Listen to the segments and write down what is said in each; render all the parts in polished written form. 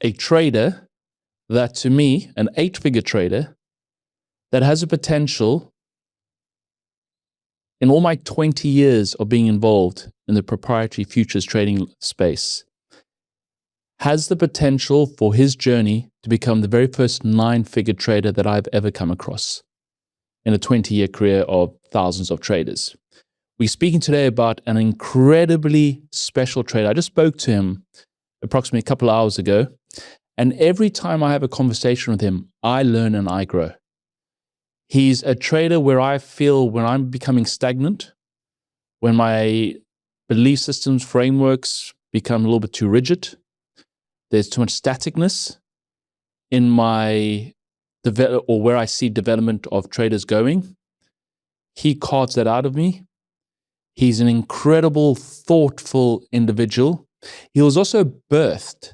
a trader that, to me, an 8-figure trader that has a potential in all my 20 years of being involved in the proprietary futures trading space, has the potential for his journey to become the very first 9-figure trader that I've ever come across in a 20-year career of thousands of traders. We're speaking today about an incredibly special trader. I just spoke to him approximately a couple of hours ago, and every time I have a conversation with him, I learn and I grow. He's a trader where I feel when I'm becoming stagnant, when my belief systems, frameworks become a little bit too rigid, there's too much staticness in my or where I see development of traders going, he carves that out of me. He's an incredible, thoughtful individual. He was also birthed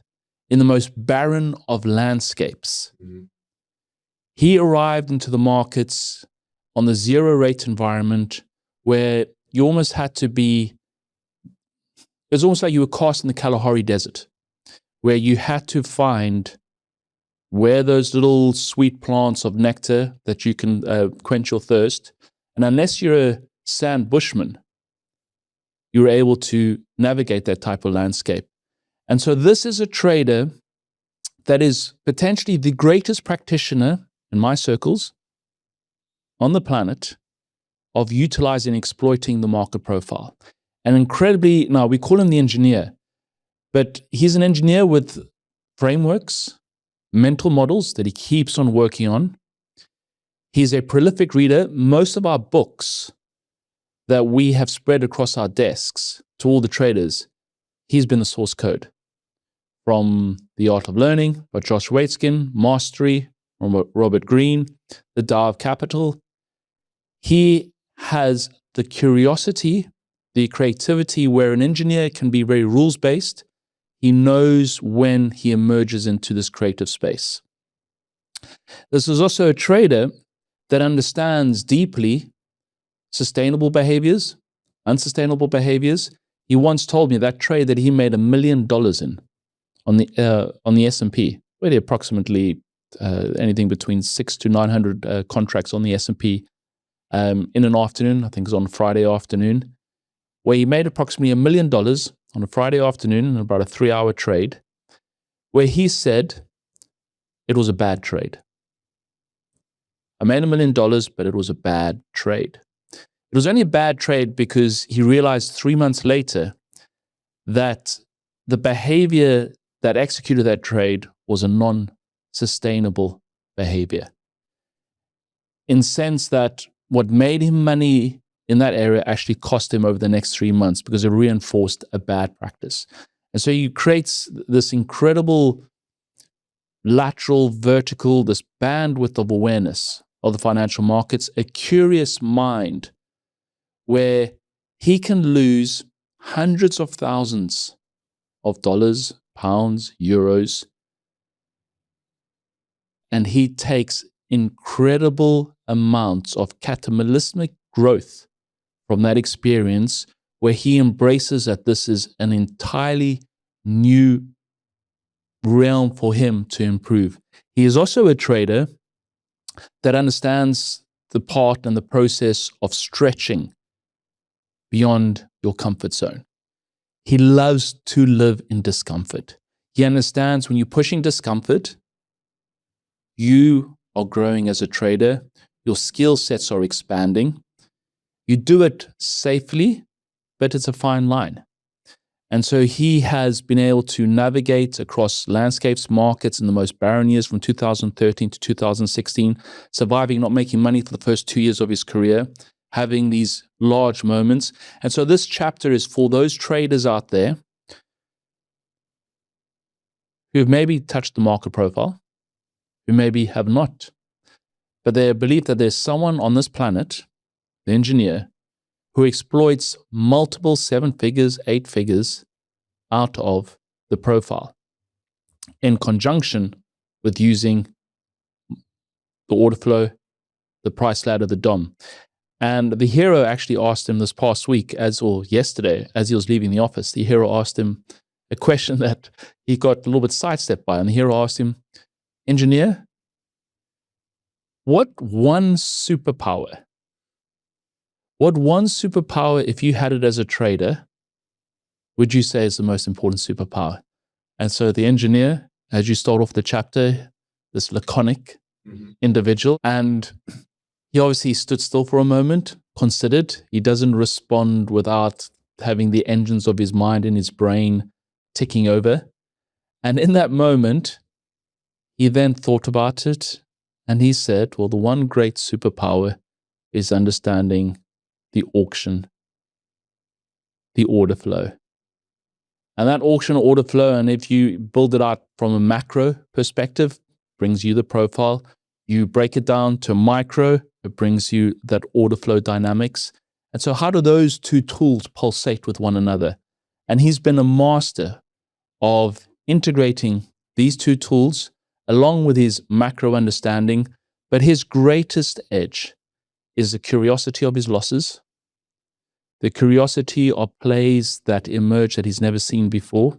in the most barren of landscapes. Mm-hmm. He arrived into the markets on the zero rate environment where you almost had to be, it was almost like you were cast in the Kalahari Desert, where you had to find where those little sweet plants of nectar that you can quench your thirst. And unless you're a sand bushman, you're able to navigate that type of landscape. And so this is a trader that is potentially the greatest practitioner in my circles on the planet of utilizing and exploiting the market profile. And incredibly, now we call him the engineer, but he's an engineer with frameworks, mental models that he keeps on working on. He's a prolific reader. Most of our books that we have spread across our desks to all the traders, he's been the source code. From The Art of Learning by Josh Waitzkin, Mastery from Robert Greene, The Tao of Capital. He has the curiosity, the creativity where an engineer can be very rules-based. He knows when he emerges into this creative space. This is also a trader that understands deeply sustainable behaviors, unsustainable behaviors. He once told me that trade that he made $1 million in on the S&P, where they approximately anything between 600 to 900 contracts on the S&P in an afternoon. I think it was on Friday afternoon, where he made approximately $1 million on a Friday afternoon in about a 3-hour trade, where he said it was a bad trade. I made $1 million, but it was a bad trade. It was only a bad trade because he realized 3 months later that the behavior that executed that trade was a non-sustainable behavior. In sense that what made him money in that area actually cost him over the next 3 months because it reinforced a bad practice. And so he creates this incredible lateral, vertical, this bandwidth of awareness of the financial markets, a curious mind where he can lose hundreds of thousands of dollars, pounds, euros, and he takes incredible amounts of cataclysmic growth from that experience, where he embraces that this is an entirely new realm for him to improve. He is also a trader that understands the part and the process of stretching beyond your comfort zone. He loves to live in discomfort. He understands when you're pushing discomfort, you are growing as a trader, your skill sets are expanding. You do it safely, but it's a fine line. And so he has been able to navigate across landscapes, markets in the most barren years from 2013 to 2016, surviving, not making money for the first 2 years of his career, having these large moments. And so this chapter is for those traders out there who have maybe touched the market profile, who maybe have not, but they believe that there's someone on this planet, the engineer, who exploits multiple 7 figures, 8 figures out of the profile in conjunction with using the order flow, the price ladder, the DOM. And the hero actually asked him this past week, or yesterday, as he was leaving the office, the hero asked him, a question that he got a little bit sidestepped by. And the hero asked him, engineer, what one superpower, if you had it as a trader, would you say is the most important superpower? And so the engineer, as you start off the chapter, this laconic individual, and he obviously stood still for a moment, considered. He doesn't respond without having the engines of his mind and his brain ticking over. And in that moment, he then thought about it, and he said, well, the one great superpower is understanding the auction, the order flow. And that auction order flow, and if you build it out from a macro perspective, brings you the profile. You break it down to micro, it brings you that order flow dynamics. And so how do those two tools pulsate with one another? And he's been a master of integrating these two tools along with his macro understanding. But his greatest edge is the curiosity of his losses, the curiosity of plays that emerge that he's never seen before,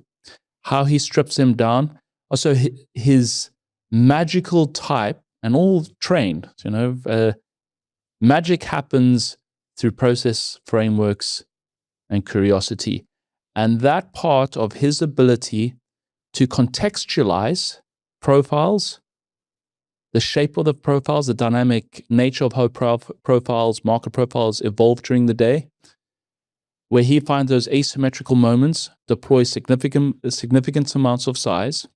how he strips them down. Also, his magical type, and all trained, magic happens through process frameworks and curiosity. And that part of his ability to contextualize profiles, the shape of the profiles, the dynamic nature of how profiles, market profiles evolve during the day, where he finds those asymmetrical moments, deploys significant amounts of size.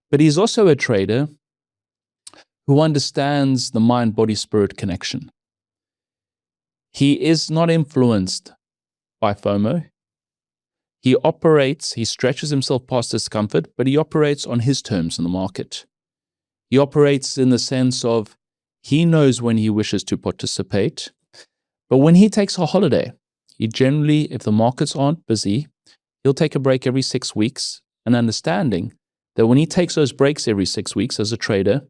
But he's also a trader who understands the mind-body-spirit connection. He is not influenced by FOMO. He stretches himself past discomfort, but he operates on his terms in the market. He operates in the sense of he knows when he wishes to participate, but when he takes a holiday, he generally, if the markets aren't busy, he'll take a break every 6 weeks, and understanding that when he takes those breaks every 6 weeks as a trader,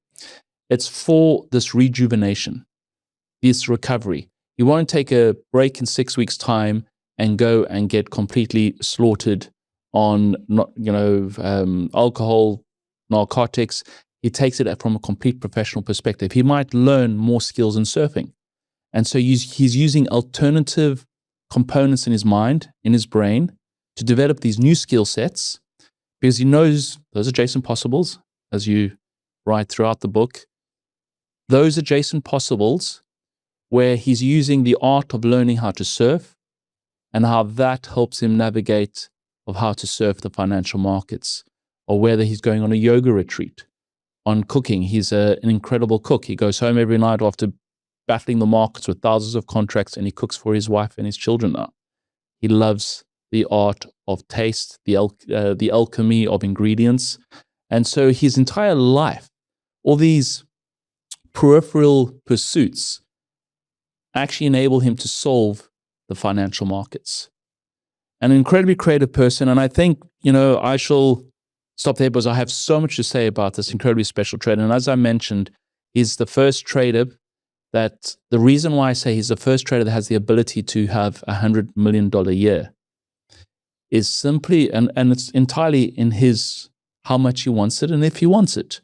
it's for this rejuvenation, this recovery. He won't take a break in 6 weeks' time and go and get completely slaughtered on alcohol, narcotics. He takes it from a complete professional perspective. He might learn more skills in surfing. And so he's using alternative components in his mind, in his brain, to develop these new skill sets, because he knows those adjacent possibles, as you write throughout the book, those adjacent possibles where he's using the art of learning how to surf and how that helps him navigate of how to surf the financial markets, or whether he's going on a yoga retreat, on cooking. He's an incredible cook. He goes home every night after battling the markets with thousands of contracts, and he cooks for his wife and his children now. He loves the art of taste, the alchemy of ingredients. And so his entire life, all these peripheral pursuits actually enable him to solve the financial markets. An incredibly creative person. And I think, I shall stop there because I have so much to say about this incredibly special trader. And as I mentioned, he's the first trader that, the reason why I say he's the first trader that has the ability to have $100 million a year is simply, and it's entirely in how much he wants it and if he wants it.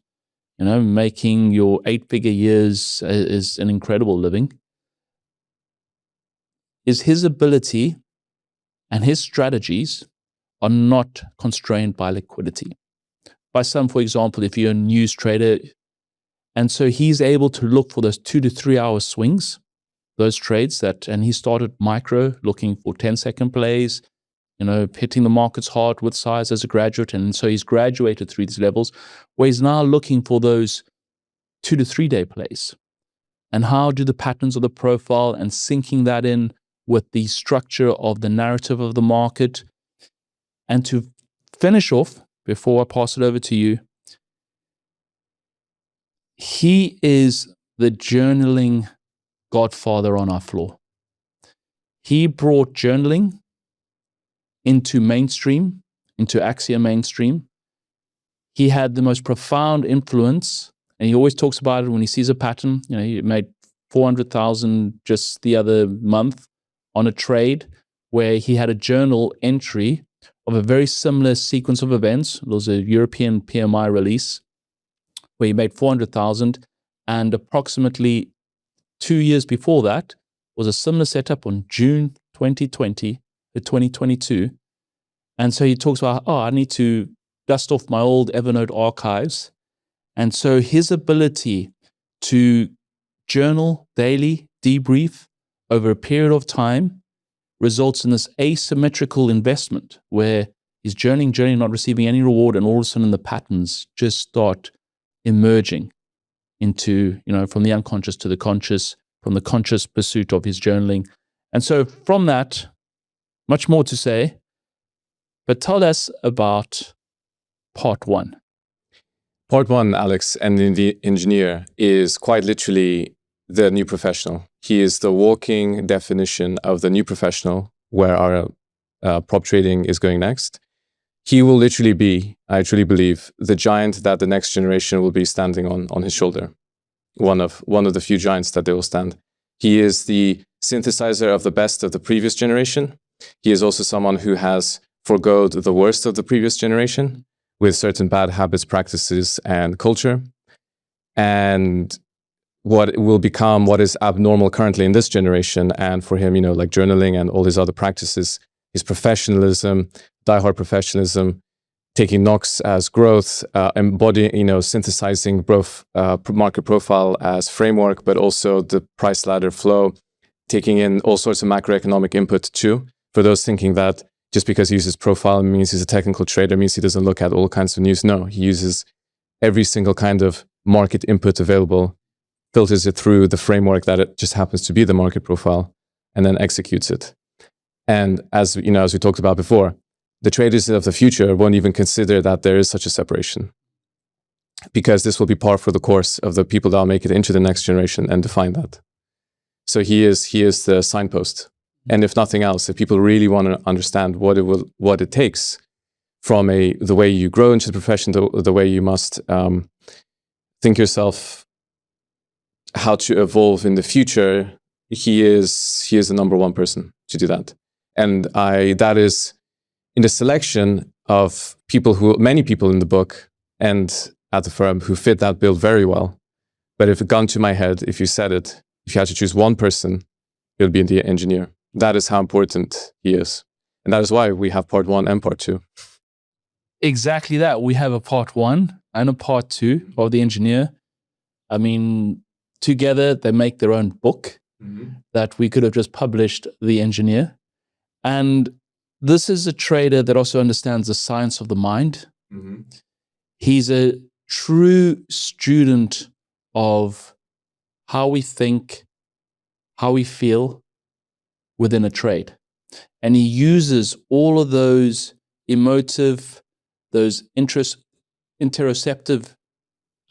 Making your 8-figure years is an incredible living. Is his ability and his strategies are not constrained by liquidity. By some, for example, if you're a news trader, and so he's able to look for those 2 to 3 hour swings, those trades and he started micro, looking for 10-second plays, hitting the markets hard with size as a graduate. And so he's graduated through these levels where he's now looking for those 2 to 3 day plays. And how do the patterns of the profile and syncing that in with the structure of the narrative of the market. And to finish off, before I pass it over to you, he is the journaling godfather on our floor. He brought journaling into mainstream, into Axia mainstream. He had the most profound influence, and he always talks about it when he sees a pattern. He made 400,000 just the other month on a trade where he had a journal entry of a very similar sequence of events. It was a European PMI release where he made 400,000, and approximately 2 years before that was a similar setup on June 2020 to 2022. And so he talks about, I need to dust off my old Evernote archives. And so his ability to journal daily, debrief over a period of time results in this asymmetrical investment where he's journeying, not receiving any reward, and all of a sudden the patterns just start emerging into, from the unconscious to the conscious, from the conscious pursuit of his journaling. And so from that, much more to say, but tell us about part one. Part one, Alex, and the engineer, is quite literally the new professional. He is the walking definition of the new professional, where our prop trading is going next. He will literally be, I truly believe, the giant that the next generation will be standing on his shoulder. One of the few giants that they will stand. He is the synthesizer of the best of the previous generation. He is also someone who has forgoed the worst of the previous generation with certain bad habits, practices, and culture. And what will become what is abnormal currently in this generation, and for him, like journaling and all his other practices, his professionalism, diehard professionalism, taking knocks as growth, embodying, synthesizing both market profile as framework, but also the price ladder flow, taking in all sorts of macroeconomic input too. For those thinking that just because he uses profile means he's a technical trader, means he doesn't look at all kinds of news. No, he uses every single kind of market input available, filters it through the framework that it just happens to be the market profile, and then executes it. And as we talked about before, the traders of the future won't even consider that there is such a separation, because this will be par for the course of the people that will make it into the next generation and define that. So he is the signpost. And if nothing else, if people really want to understand what it takes from the way you grow into the profession, the way you must think yourself how to evolve in the future, he is the number one person to do that. And that is in the selection of many people in the book and at the firm who fit that bill very well. But if a gun to my head, if you had to choose one person, it would be the engineer. That is how important he is. And that is why we have part one and part two. Exactly that. We have a part one and a part two of the engineer. I mean, together they make their own book that we could have just published, The Engineer. And this is a trader that also understands the science of the mind. He's a true student of how we think, how we feel within a trade. And he uses all of those emotive, those interoceptive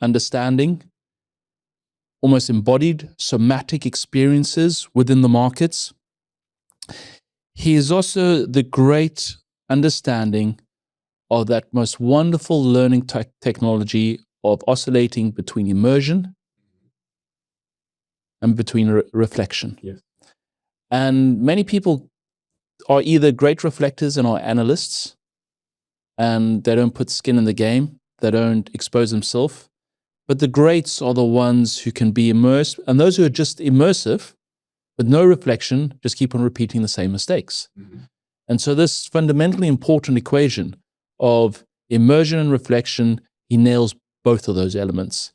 understanding, almost embodied somatic experiences within the markets. He is also the great understanding of that most wonderful learning technology of oscillating between immersion and between reflection. Yes. And many people are either great reflectors and are analysts, and they don't put skin in the game, they don't expose themselves. But the greats are the ones who can be immersed, and those who are just immersive with no reflection just keep on repeating the same mistakes. And so this fundamentally important equation of immersion and reflection, he nails both of those elements.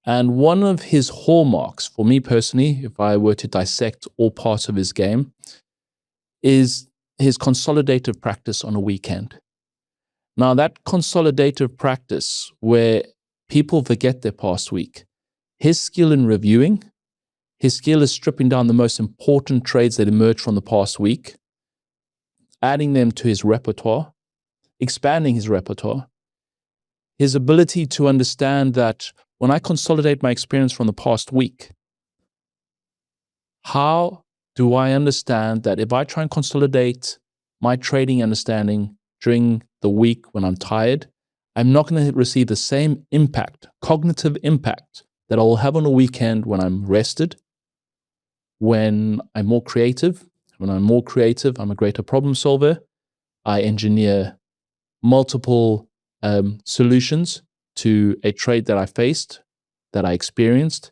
And one of his hallmarks, for me personally, if I were to dissect all parts of his game, is his consolidative practice on a weekend. Now, that consolidative practice where people forget their past week, his skill in reviewing, his skill is stripping down the most important trades that emerge from the past week, adding them to his repertoire, expanding his repertoire, his ability to understand that when I consolidate my experience from the past week, how do I understand that if I try and consolidate my trading understanding during the week when I'm tired, I'm not going to receive the same impact, cognitive impact, that I will have on a weekend when I'm rested, when I'm more creative. When I'm more creative, I'm a greater problem solver. I engineer multiple solutions to a trade that I faced, that I experienced.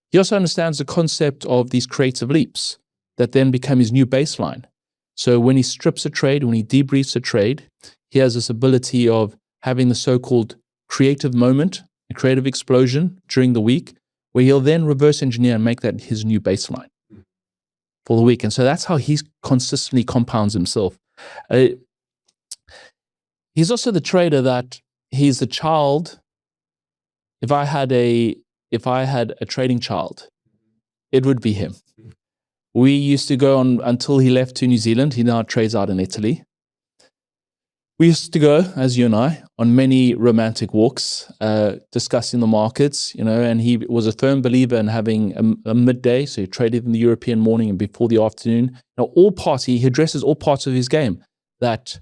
He also understands the concept of these creative leaps that then become his new baseline. So when he strips a trade, when he debriefs a trade, he has this ability of having the so-called creative moment, a creative explosion during the week, where he'll then reverse engineer and make that his new baseline for the week. And so that's how he consistently compounds himself. He's also the trader that he's the child. If I had a trading child, it would be him. We used to go on until he left to New Zealand. He now trades out in Italy. We used to go, as you and I, on many romantic walks, discussing the markets, and he was a firm believer in having a midday, so he traded in the European morning and before the afternoon. Now, he addresses all parts of his game. That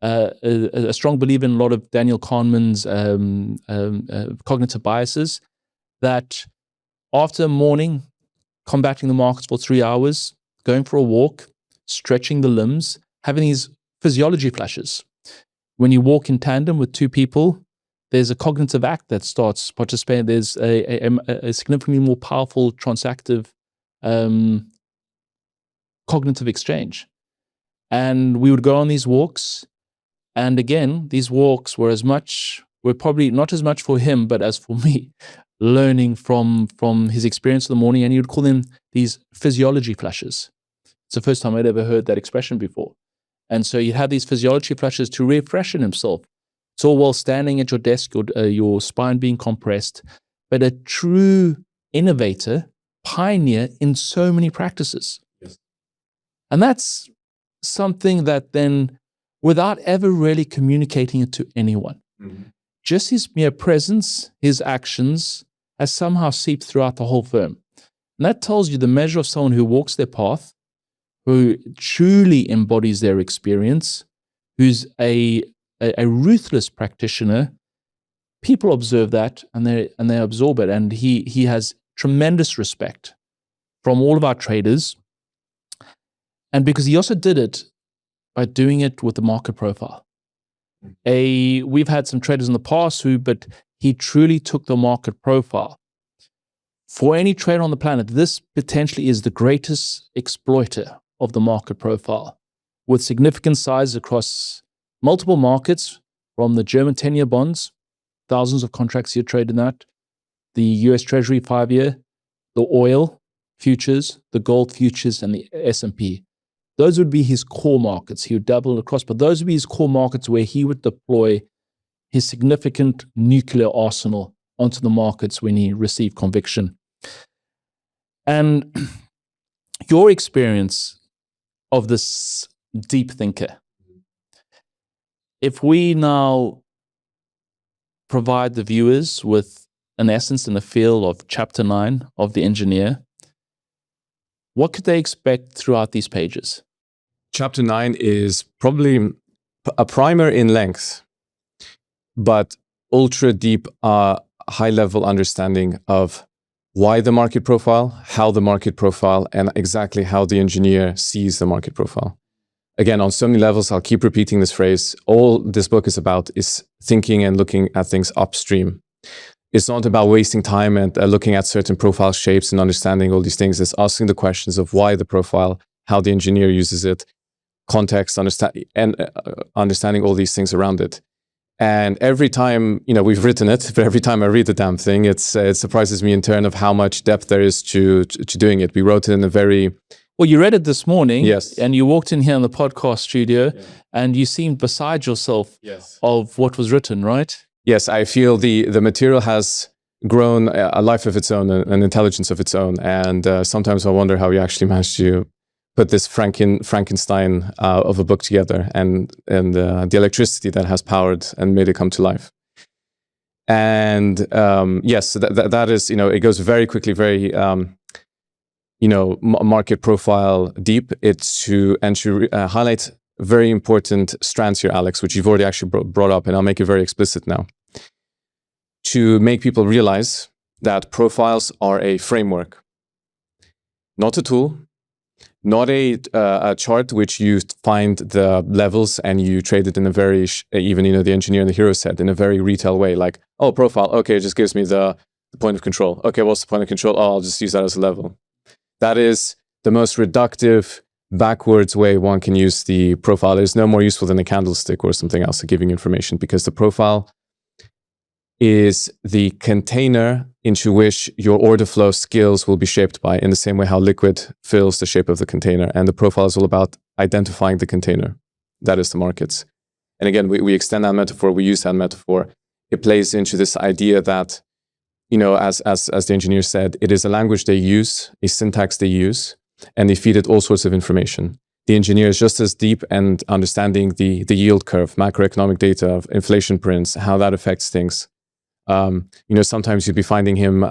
a strong believer in a lot of Daniel Kahneman's cognitive biases, that after a morning, combating the markets for 3 hours, going for a walk, stretching the limbs, having these physiology flashes. When you walk in tandem with two people, there's a cognitive act that starts participating. There's a significantly more powerful transactive cognitive exchange. And we would go on these walks. And again, these walks were probably not as much for him, but as for me, learning from his experience in the morning. And he would call them these physiology flashes. It's the first time I'd ever heard that expression before. And so you have these physiology flashes to refreshen himself. It's all while standing at your desk, your spine being compressed, but a true innovator, pioneer in so many practices. Yes. And that's something that then, without ever really communicating it to anyone, just his mere presence, his actions, has somehow seeped throughout the whole firm. And that tells you the measure of someone who walks their path, who truly embodies their experience, who's a ruthless practitioner. People observe that and they absorb it. And he has tremendous respect from all of our traders. And because he also did it by doing it with the market profile. We've had some traders in the past but he truly took the market profile. For any trader on the planet, this potentially is the greatest exploiter of the market profile, with significant size across multiple markets, from the German 10-year bonds, thousands of contracts here traded in that, the US Treasury 5-year, the oil futures, the gold futures, and the S&P. Those would be his core markets. He would dabble across, but those would be his core markets where he would deploy his significant nuclear arsenal onto the markets when he received conviction. And your experience of this deep thinker, if we now provide the viewers with an essence and a feel of chapter 9 of The Engineer, what could they expect throughout these pages? Chapter 9 is probably a primer in length, but ultra deep, high-level understanding of why the market profile, how the market profile, and exactly how the engineer sees the market profile. Again, on so many levels, I'll keep repeating this phrase. All this book is about is thinking and looking at things upstream. It's not about wasting time and looking at certain profile shapes and understanding all these things. It's asking the questions of why the profile, how the engineer uses it, context, understanding all these things around it. And every time, we've written it, but every time I read the damn thing, it surprises me in turn of how much depth there is to doing it. We wrote it in a very... Well, you read it this morning, yes, and you walked in here in the podcast studio, and you seemed beside yourself of what was written, right? Yes, I feel the material has grown a life of its own, an intelligence of its own, and sometimes I wonder how we actually managed to put this Frankenstein of a book together, and the electricity that has powered and made it come to life. And yes, that is, it goes very quickly, very market profile deep. It's to highlight very important strands here, Alex, which you've already actually brought up, and I'll make it very explicit now, to make people realize that profiles are a framework, not a tool, not a chart which you find the levels and you trade it in a very, even, the engineer and the hero said, in a very retail way, like, oh, profile, okay, it just gives me the point of control. Okay, what's the point of control? Oh, I'll just use that as a level. That is the most reductive, backwards way one can use the profile. It's no more useful than a candlestick or something else to giving information, because the profile is the container into which your order flow skills will be shaped by, in the same way how liquid fills the shape of the container. And the profile is all about identifying the container. That is the markets. And again, we extend that metaphor, we use that metaphor. It plays into this idea that, as the engineer said, it is a language they use, a syntax they use, and they feed it all sorts of information. The engineer is just as deep and understanding the yield curve, macroeconomic data, inflation prints, how that affects things. Sometimes you'd be finding him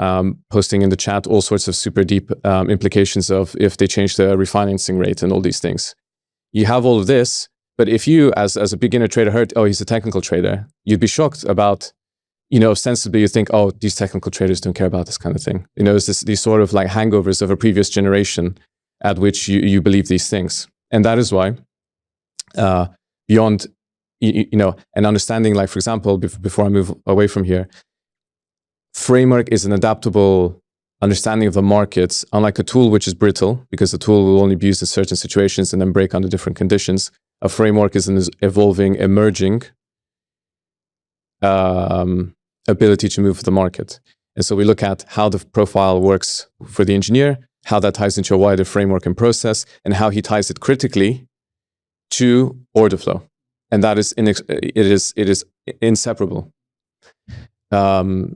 posting in the chat all sorts of super deep implications of if they change the refinancing rate and all these things. You have all of this, but if you, as a beginner trader, heard, oh, he's a technical trader, you'd be shocked about, ostensibly you think, oh, these technical traders don't care about this kind of thing. It's these sort of like hangovers of a previous generation at which you believe these things. And that is why, beyond and understanding, like, for example, before I move away from here, framework is an adaptable understanding of the markets, unlike a tool which is brittle, because the tool will only be used in certain situations and then break under different conditions. A framework is an evolving, emerging ability to move the market. And so we look at how the profile works for the engineer, how that ties into a wider framework and process, and how he ties it critically to order flow. And that is it is inseparable for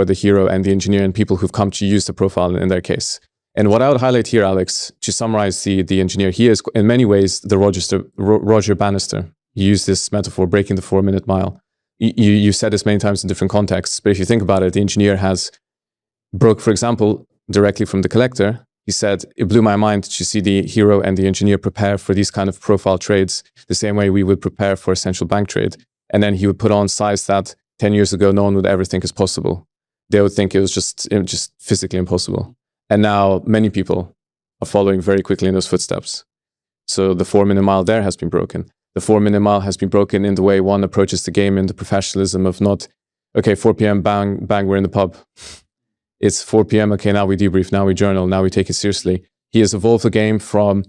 the hero and the engineer and people who've come to use the profile in their case. And what I would highlight here, Alex, to summarize the engineer, he is in many ways the Roger Bannister. You use this metaphor, breaking the 4-minute mile. You said this many times in different contexts, but if you think about it, the engineer broke, for example, directly from the collector. He said, it blew my mind to see the hero and the engineer prepare for these kind of profile trades the same way we would prepare for a central bank trade. And then he would put on size that 10 years ago, no one would ever think is possible. They would think it was just physically impossible. And now many people are following very quickly in those footsteps. So the 4-minute mile there has been broken. The 4-minute mile has been broken in the way one approaches the game, in the professionalism of not, okay, 4 p.m., bang, we're in the pub. It's 4 p.m., okay, now we debrief, now we journal, now we take it seriously. He has evolved the game from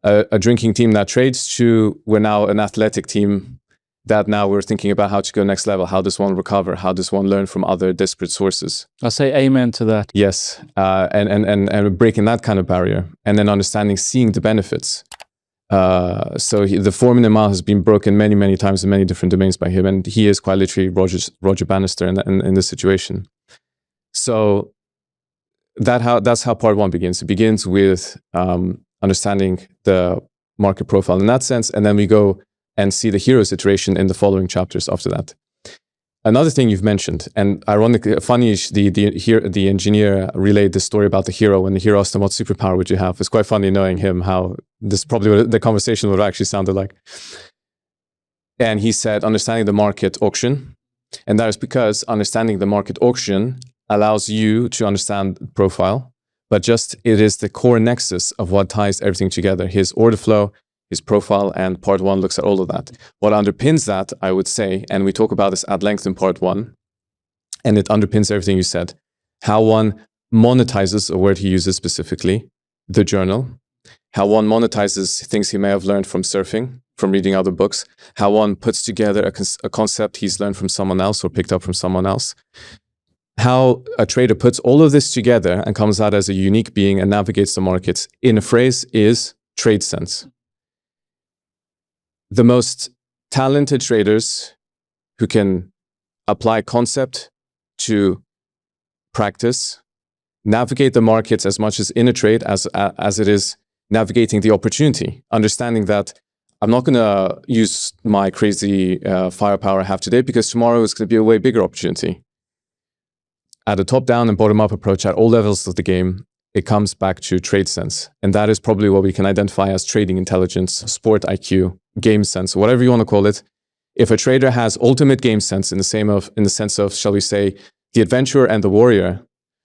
a drinking team that trades to we're now an athletic team that now we're thinking about how to go next level. How does one recover? How does one learn from other disparate sources? I say amen to that. Yes, and breaking that kind of barrier, and then understanding, seeing the benefits. So the 4-minute mile has been broken many, many times in many different domains by him, and he is quite literally Roger Bannister in this situation. So that's how part one begins. It begins with understanding the market profile in that sense, and then we go and see the hero's iteration in the following chapters after that. Another thing you've mentioned, and ironically, funny, the engineer relayed this story about the hero when the hero asked him, what superpower would you have? It's quite funny knowing him, how this probably the conversation would have actually sounded like. And he said, understanding the market auction. And that is because understanding the market auction allows you to understand the profile, but just it is the core nexus of what ties everything together. His order flow, his profile, and part one looks at all of that. What underpins that, I would say, and we talk about this at length in part one, and it underpins everything you said, how one monetizes, a word he uses specifically, the journal, how one monetizes things he may have learned from surfing, from reading other books, how one puts together a concept he's learned from someone else or picked up from someone else, how a trader puts all of this together and comes out as a unique being and navigates the markets in a phrase is trade sense. The most talented traders who can apply concept to practice, navigate the markets as much as in a trade as it is navigating the opportunity, understanding that I'm not going to use my crazy firepower I have today because tomorrow is going to be a way bigger opportunity. At a top-down and bottom-up approach at all levels of the game, it comes back to trade sense. And that is probably what we can identify as trading intelligence, sport IQ, game sense, whatever you want to call it. If a trader has ultimate game sense in the sense of, shall we say, the adventurer and the warrior,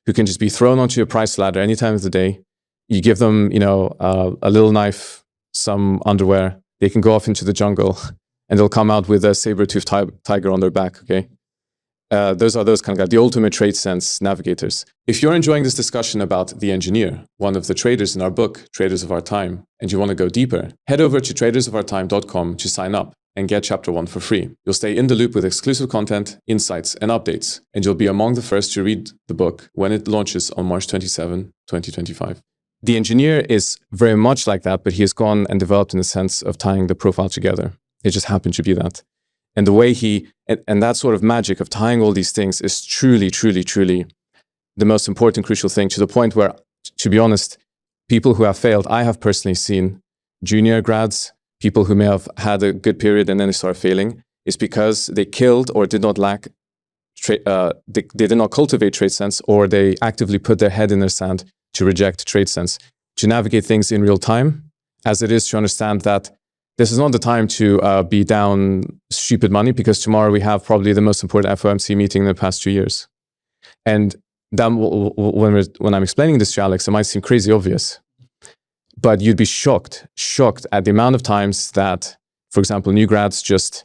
who can just be thrown onto your price ladder any time of the day. You give them, a little knife, some underwear. They can go off into the jungle, and they'll come out with a saber-toothed tiger on their back. Okay, those are those kind of guys, the ultimate trade sense navigators. If you're enjoying this discussion about the engineer, one of the traders in our book, Traders of Our Time, and you want to go deeper, head over to tradersofourtime.com to sign up and get chapter 1 for free. You'll stay in the loop with exclusive content, insights, and updates, and you'll be among the first to read the book when it launches on March 27, 2025. The engineer is very much like that, but he has gone and developed in the sense of tying the profile together. It just happened to be that. And the way and that sort of magic of tying all these things is truly, truly, truly the most important, crucial thing, to the point where, to be honest, people who have failed, I have personally seen junior grads, people who may have had a good period and then they start failing, is because they killed or did not lack, they did not cultivate trade sense, or they actively put their head in their sand to reject trade sense, to navigate things in real time, as it is to understand that this is not the time to be down stupid money, because tomorrow we have probably the most important FOMC meeting in the past 2 years. And then when I'm explaining this to Alex, it might seem crazy obvious, but you'd be shocked at the amount of times that, for example, new grads just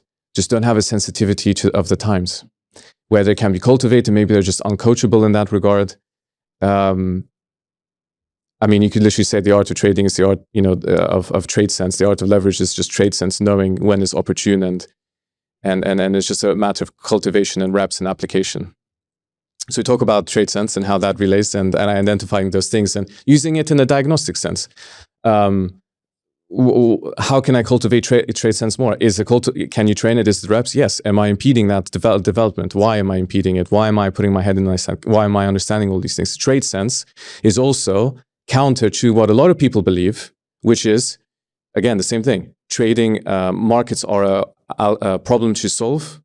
don't have a sensitivity of the times, where they can be cultivated. Maybe they're just uncoachable in that regard. I mean, you could literally say the art of trading is the art, of trade sense. The art of leverage is just trade sense, knowing when is opportune, and it's just a matter of cultivation and reps and application. So we talk about trade sense and how that relates, and identifying those things and using it in a diagnostic sense. How can I cultivate trade sense more? Can you train it? Is it reps? Yes. Am I impeding that development? Why am I impeding it? Why am I putting my head in my sand? Why am I understanding all these things? Trade sense is also counter to what a lot of people believe, which is, again, the same thing. Trading markets are a problem to solve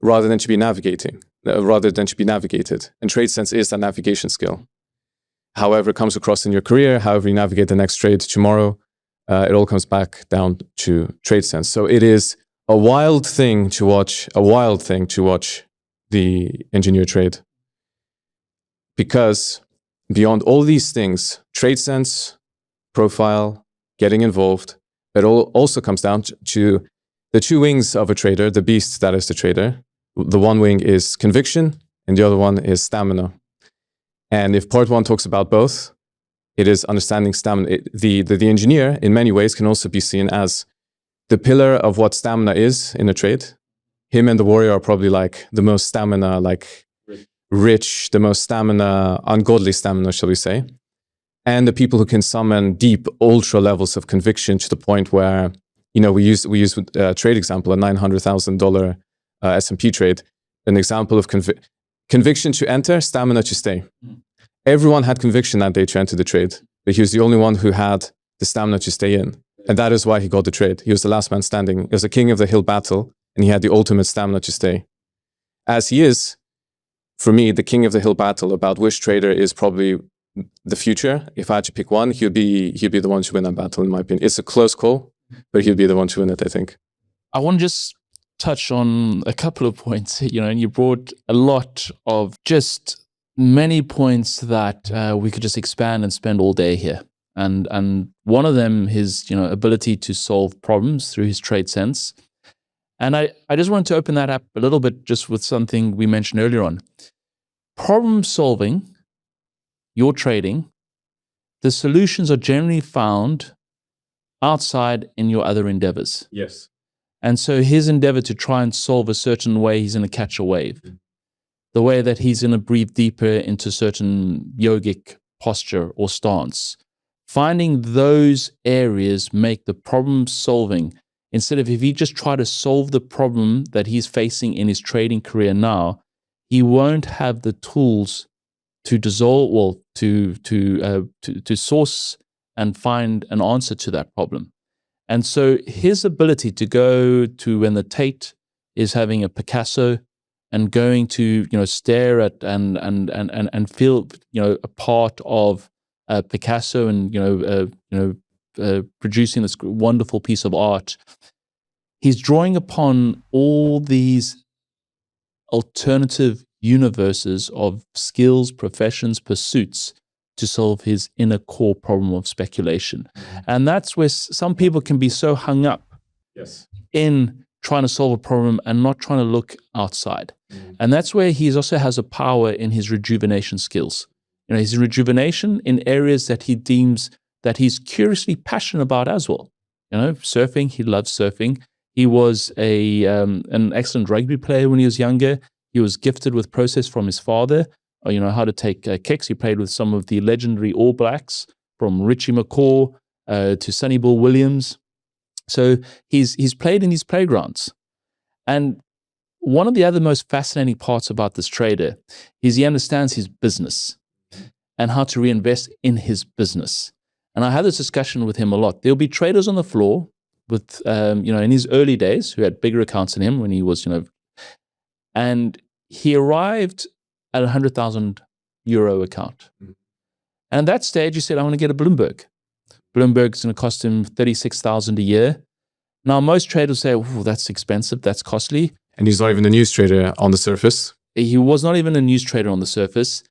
rather than to be navigated. And trade sense is that navigation skill. However it comes across in your career, however you navigate the next trade tomorrow, it all comes back down to trade sense. So it is a wild thing to watch the engineer trade. Because beyond all these things, trade sense, profile, getting involved, it all also comes down to the two wings of a trader, the beast that is the trader. The one wing is conviction, and the other one is stamina. And if part 1 talks about both, it is understanding stamina. The engineer, in many ways, can also be seen as the pillar of what stamina is in a trade. Him and the warrior are probably like the most stamina, rich, the most stamina, ungodly stamina, shall we say. And the people who can summon deep, ultra levels of conviction to the point where, we use a trade example, a $900,000 S&P trade, an example of conviction to enter, stamina to stay. Everyone had conviction that day to enter the trade, but he was the only one who had the stamina to stay in. And that is why he got the trade. He was the last man standing. He was the king of the hill battle, and he had the ultimate stamina to stay. As he is, for me, the king of the hill battle about which trader is probably the future. If I had to pick one, he'd be the one to win that battle, in my opinion. It's a close call, but he'd be the one to win it, I think. I want to just touch on a couple of points, and you brought a lot of just many points that we could just expand and spend all day here. And one of them, his ability to solve problems through his trade sense. And I just wanted to open that up a little bit just with something we mentioned earlier on. Problem solving, your trading, the solutions are generally found outside in your other endeavors. Yes. And so his endeavor to try and solve a certain way he's going to catch a wave, the way that he's going to breathe deeper into certain yogic posture or stance, finding those areas make the problem solving. Instead of if he just try to solve the problem that he's facing in his trading career now, he won't have the tools to dissolve, well, to source and find an answer to that problem. And so his ability to go to when the Tate is having a Picasso and going to stare at and feel a part of Picasso and producing this wonderful piece of art, he's drawing upon all these alternative universes of skills, professions, pursuits to solve his inner core problem of speculation. And that's where some people can be so hung up in trying to solve a problem and not trying to look outside. And that's where he also has a power in his rejuvenation skills. His rejuvenation in areas that he deems that he's curiously passionate about as well. Surfing, he loves surfing. He was an excellent rugby player when he was younger. He was gifted with process from his father, how to take kicks. He played with some of the legendary All Blacks, from Richie McCaw to Sonny Bill Williams. So he's played in these playgrounds. And one of the other most fascinating parts about this trader is he understands his business and how to reinvest in his business. And I had this discussion with him a lot. There'll be traders on the floor with, in his early days who had bigger accounts than him when he was, and he arrived at €100,000 account. And at that stage, he said, I want to get a Bloomberg. Bloomberg's going to cost him $36,000 a year. Now, most traders say, oh, that's expensive, that's costly. And he's not even a news trader on the surface. He was not even a news trader on the surface.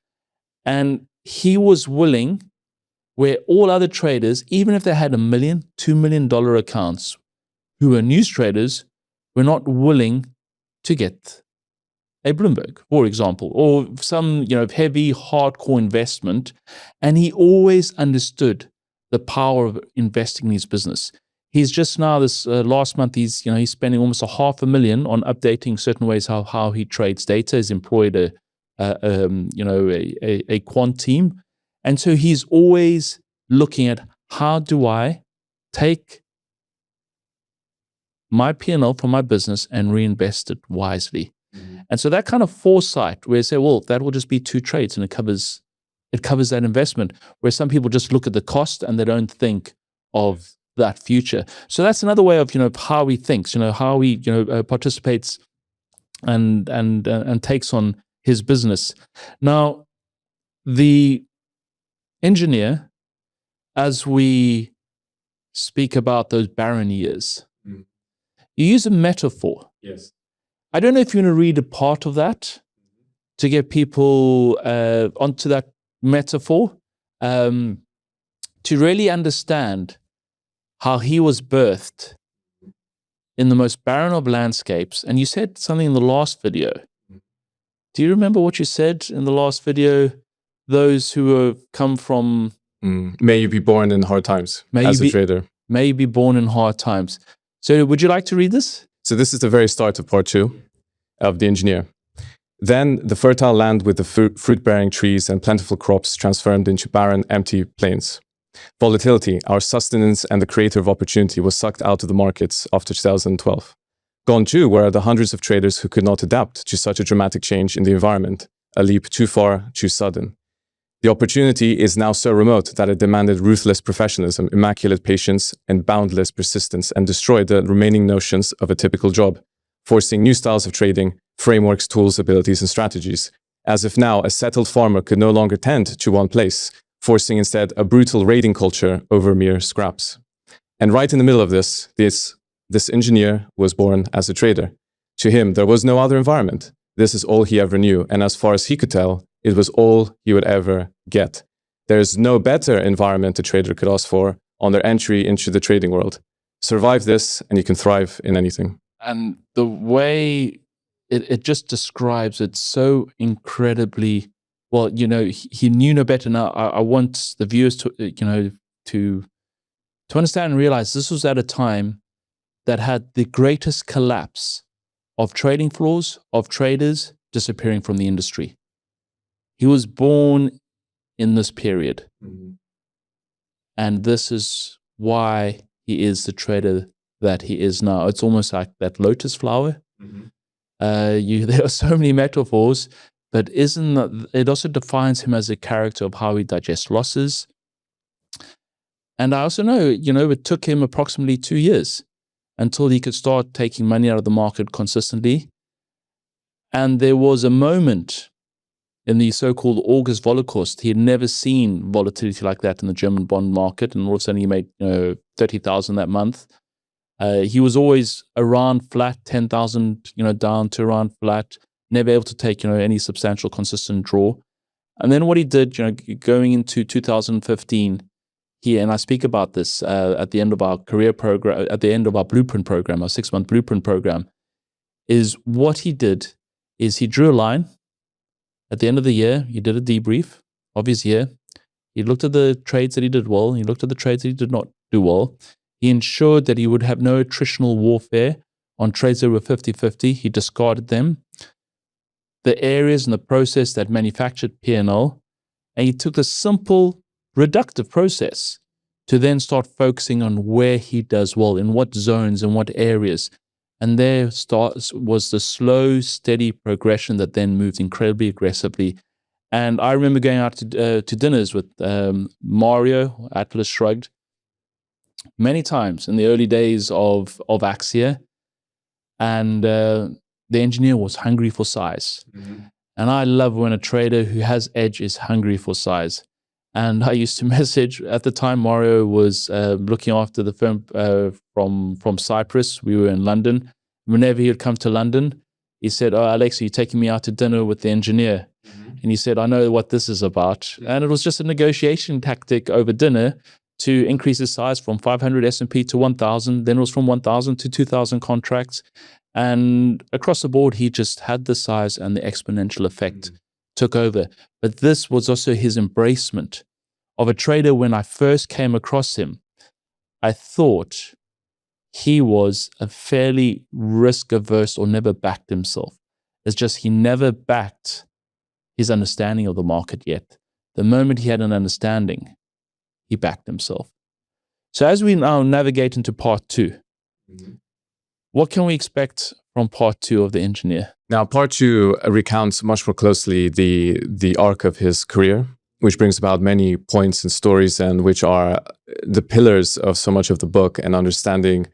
And he was willing, where all other traders, even if they had $1 million, $2 million accounts, who were news traders, were not willing to get a Bloomberg, for example, or some heavy, hardcore investment. And he always understood the power of investing in his business. He's just now, this last month, he's spending almost $500,000 on updating certain ways how he trades data. He's employed a quant team. And so he's always looking at, how do I take my P&L from my business and reinvest it wisely? And so that kind of foresight, where you say, well, that will just be 2 trades and it covers that investment, where some people just look at the cost and they don't think of that future. So that's another way of how he thinks, how he participates and takes on his business. Now, the engineer, as we speak about those barren years, you use a metaphor. Yes. I don't know if you want to read a part of that to get people onto that metaphor, to really understand how he was birthed in the most barren of landscapes. And you said something in the last video. Do you remember what you said in the last video? Those who have come from... May you be born in hard times as a trader. May you be born in hard times. So would you like to read this? So this is the very start of part 2 of the engineer. Then the fertile land with the fruit-bearing trees and plentiful crops transformed into barren, empty plains. Volatility, our sustenance and the creator of opportunity, was sucked out of the markets after 2012. Gone too were the hundreds of traders who could not adapt to such a dramatic change in the environment, a leap too far, too sudden. The opportunity is now so remote that it demanded ruthless professionalism, immaculate patience, and boundless persistence, and destroyed the remaining notions of a typical job, forcing new styles of trading, frameworks, tools, abilities, and strategies, as if now a settled farmer could no longer tend to one place, forcing instead a brutal raiding culture over mere scraps. And right in the middle of this engineer was born as a trader. To him, there was no other environment. This is all he ever knew, and as far as he could tell, it was all he would ever get. There is no better environment a trader could ask for on their entry into the trading world. Survive this, and you can thrive in anything. And the way it just describes it so incredibly well. He knew no better. Now, I want the viewers to understand and realize this was at a time that had the greatest collapse of trading floors, of traders disappearing from the industry. He was born in this period. And this is why he is the trader that he is now. It's almost like that lotus flower. There are so many metaphors, but it also defines him as a character of how he digests losses. And I also know, it took him approximately 2 years until he could start taking money out of the market consistently. And there was a moment in the so-called August Holocaust. He had never seen volatility like that in the German bond market, and all of a sudden he made 30,000 that month. He was always around flat, 10,000 down to around flat, never able to take, any substantial consistent draw. And then what he did, going into 2015, and I speak about this at the end of our career program, at the end of our blueprint program, our 6-month blueprint program, is what he did is he drew a line. At the end of the year, he did a debrief of his year. He looked at the trades that he did well. He looked at the trades that he did not do well. He ensured that he would have no attritional warfare on trades that were 50-50. He discarded them. The areas in the process that manufactured P&L, and he took the simple reductive process to then start focusing on where he does well, in what zones and what areas. And there was the slow, steady progression that then moved incredibly aggressively. And I remember going out to dinners with Mario, Atlas Shrugged, many times in the early days of Axia. And the engineer was hungry for size. Mm-hmm. And I love when a trader who has edge is hungry for size. And I used to message, at the time Mario was looking after the firm from Cyprus. We were in London. Whenever he would come to London, he said, "Oh, Alex, are you taking me out to dinner with the engineer?" Mm-hmm. And he said, "I know what this is about." And it was just a negotiation tactic over dinner to increase his size from 500 S&P to 1,000. Then it was from 1,000 to 2,000 contracts. And across the board, he just had the size and the exponential effect took over. But this was also his embracement of a trader. When I first came across him, I thought he was a fairly risk-averse or never backed himself. It's just he never backed his understanding of the market yet. The moment he had an understanding, he backed himself. So as we now navigate into part 2, what can we expect from part 2 of the engineer? Now, part 2 recounts much more closely the arc of his career, which brings about many points and stories, and which are the pillars of so much of the book and understanding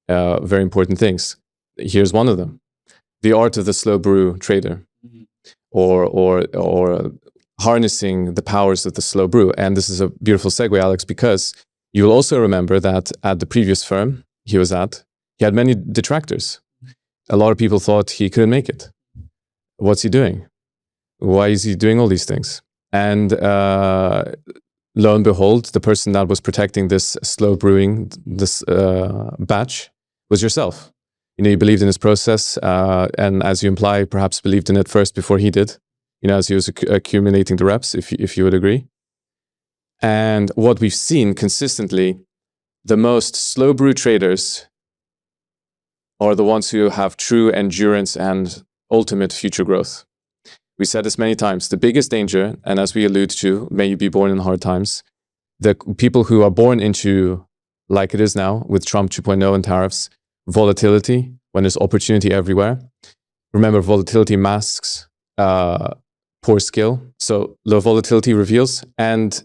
very important things. Here's one of them: the art of the slow brew trader, or harnessing the powers of the slow brew. And this is a beautiful segue, Alex, because you will also remember that at the previous firm he was at, he had many detractors. A lot of people thought he couldn't make it. What's he doing? Why is he doing all these things? And lo and behold, the person that was protecting this slow brewing, this batch, was yourself. You believed in his process, and as you imply, perhaps believed in it first before he did, as he was accumulating the reps, if you would agree. And what we've seen consistently, the most slow brew traders are the ones who have true endurance and ultimate future growth. We said this many times. The biggest danger, and as we allude to, may you be born in hard times, the people who are born into, like it is now, with Trump 2.0 and tariffs, volatility, when there's opportunity everywhere. Remember, volatility masks poor skill. So low volatility reveals. And,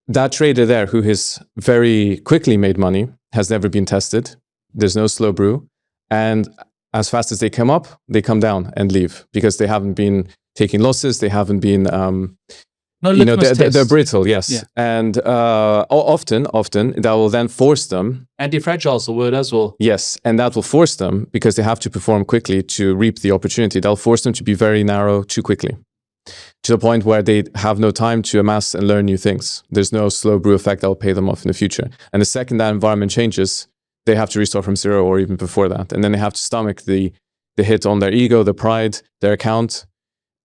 that trader there who has very quickly made money has never been tested. There's no slow brew. And as fast as they come up, they come down and leave because they haven't been taking losses. They haven't been, they're brittle, yes. Yeah. And often that will then force them. Anti-fragile is the word as well. Yes. And that will force them, because they have to perform quickly to reap the opportunity. That'll force them to be very narrow too quickly, to the point where they have no time to amass and learn new things. There's no slow brew effect that will pay them off in the future. And the second that environment changes, they have to restart from zero or even before that. And then they have to stomach the hit on their ego, their pride, their account.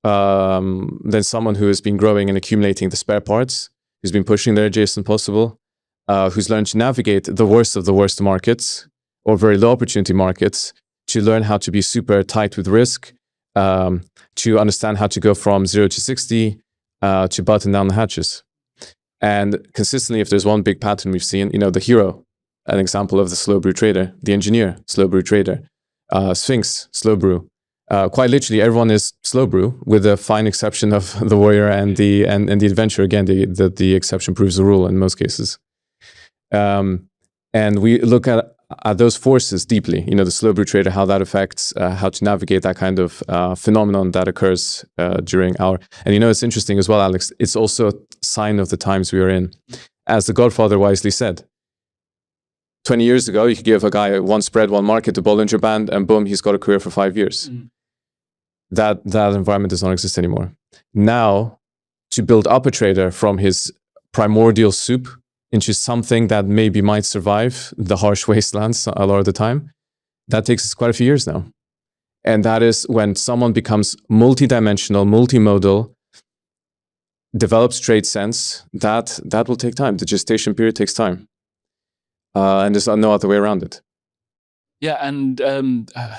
Then someone who has been growing and accumulating the spare parts, who's been pushing their adjacent possible, who's learned to navigate the worst of the worst markets or very low opportunity markets, to learn how to be super tight with risk, to understand how to go from 0 to 60, to button down the hatches. And consistently, if there's one big pattern we've seen, the hero, an example of the slow brew trader, the engineer, slow brew trader, Sphinx, slow brew. Quite literally, everyone is slow brew, with the fine exception of the warrior and the adventurer. Again, the exception proves the rule in most cases. And we look at those forces deeply. The slow brew trader, how that affects how to navigate that kind of phenomenon that occurs during our. And it's interesting as well, Alex. It's also a sign of the times we are in, as the Godfather wisely said. 20 years ago, you could give a guy one spread, one market, a Bollinger Band, and boom, he's got a career for 5 years. That environment does not exist anymore. Now, to build up a trader from his primordial soup into something that maybe might survive the harsh wastelands a lot of the time, that takes quite a few years now. And that is when someone becomes multidimensional, multimodal, develops trade sense, that will take time. The gestation period takes time. And there's no other way around it. Yeah, and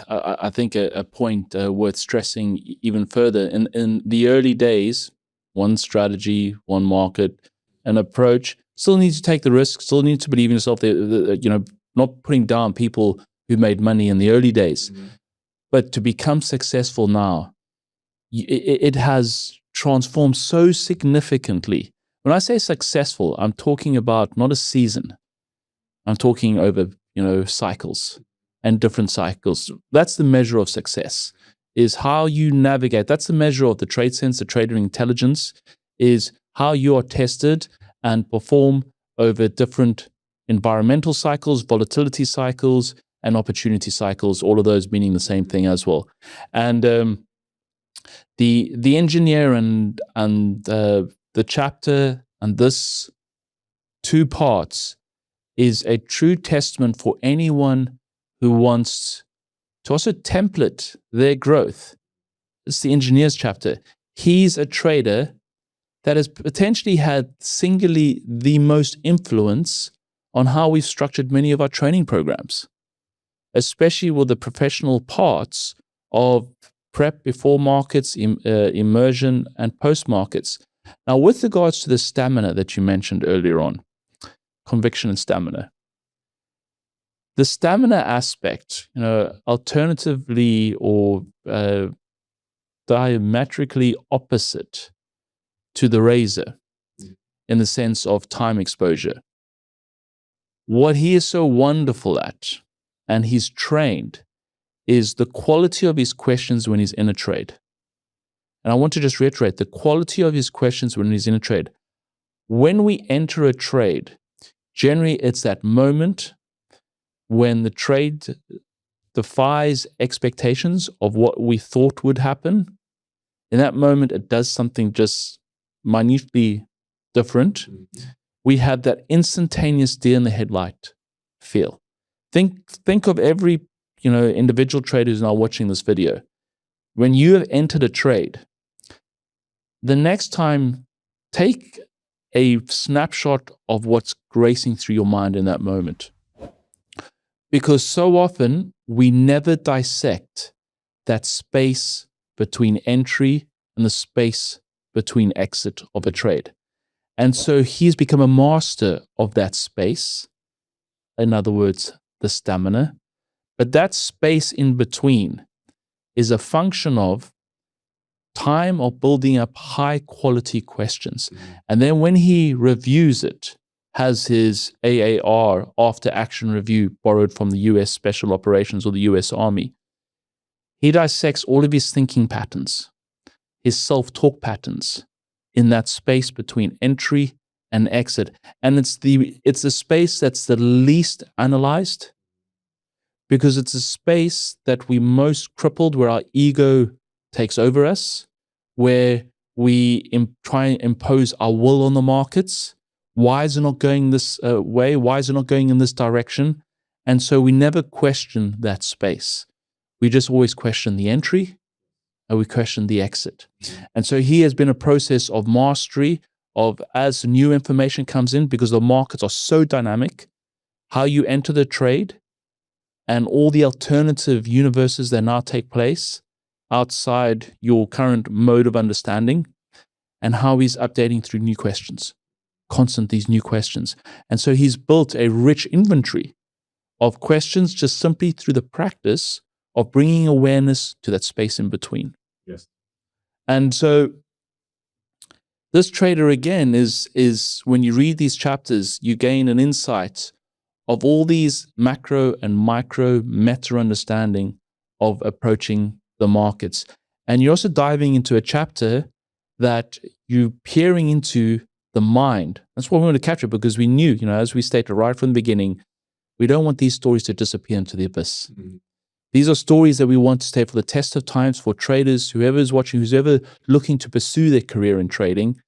I think a point worth stressing even further, in the early days, one strategy, one market, an approach, still need to take the risk, still need to believe in yourself, not putting down people who made money in the early days. Mm-hmm. But to become successful now, it has transformed so significantly. When I say successful, I'm talking about not a season. I'm talking over, cycles and different cycles. That's the measure of success, is how you navigate. That's the measure of the trade sense, the trader intelligence, is how you are tested and perform over different environmental cycles, volatility cycles, and opportunity cycles, all of those meaning the same thing as well. And the engineer and the chapter and this two parts is a true testament for anyone who wants to also template their growth. It's the engineer's chapter. He's a trader that has potentially had singularly the most influence on how we've structured many of our training programs, especially with the professional parts of prep before markets, immersion, and post markets. Now, with regards to the stamina that you mentioned earlier on, conviction and stamina, the stamina aspect, alternatively or diametrically opposite to the razor in the sense of time exposure. What he is so wonderful at, and he's trained, is the quality of his questions when he's in a trade. And I want to just reiterate the quality of his questions when he's in a trade. When we enter a trade, generally it's that moment when the trade defies expectations of what we thought would happen. In that moment, it does something just minutely different. We have that instantaneous deer in the headlight feel. Think of every individual trader who's now watching this video. When you have entered a trade, the next time, take a snapshot of what's racing through your mind in that moment. Because so often we never dissect that space between entry and the space between exit of a trade. And so he's become a master of that space. In other words, the stamina. But that space in between is a function of time of building up high quality questions. And then when he reviews it, has his AAR, after action review, borrowed from the US Special Operations or the US Army, he dissects all of his thinking patterns, his self-talk patterns in that space between entry and exit. And it's the space that's the least analyzed, because it's a space that we most crippled, where our ego takes over us, where we try and impose our will on the markets. Why is it not going this way? Why is it not going in this direction? And so we never question that space. We just always question the entry and we question the exit. And so he has been a process of mastery of, as new information comes in, because the markets are so dynamic, how you enter the trade and all the alternative universes that now take place outside your current mode of understanding, and how he's updating through new questions. Constant these new questions. And so he's built a rich inventory of questions just simply through the practice of bringing awareness to that space in between. Yes. And so this trader, again, is when you read these chapters, you gain an insight of all these macro and micro meta understanding of approaching the markets. And you're also diving into a chapter that you're peering into the mind. That's what we want to capture, because we knew, as we stated right from the beginning, We don't want these stories to disappear into the abyss. These are stories that we want to stay for the test of times for traders, whoever is watching, who's ever looking to pursue their career in trading,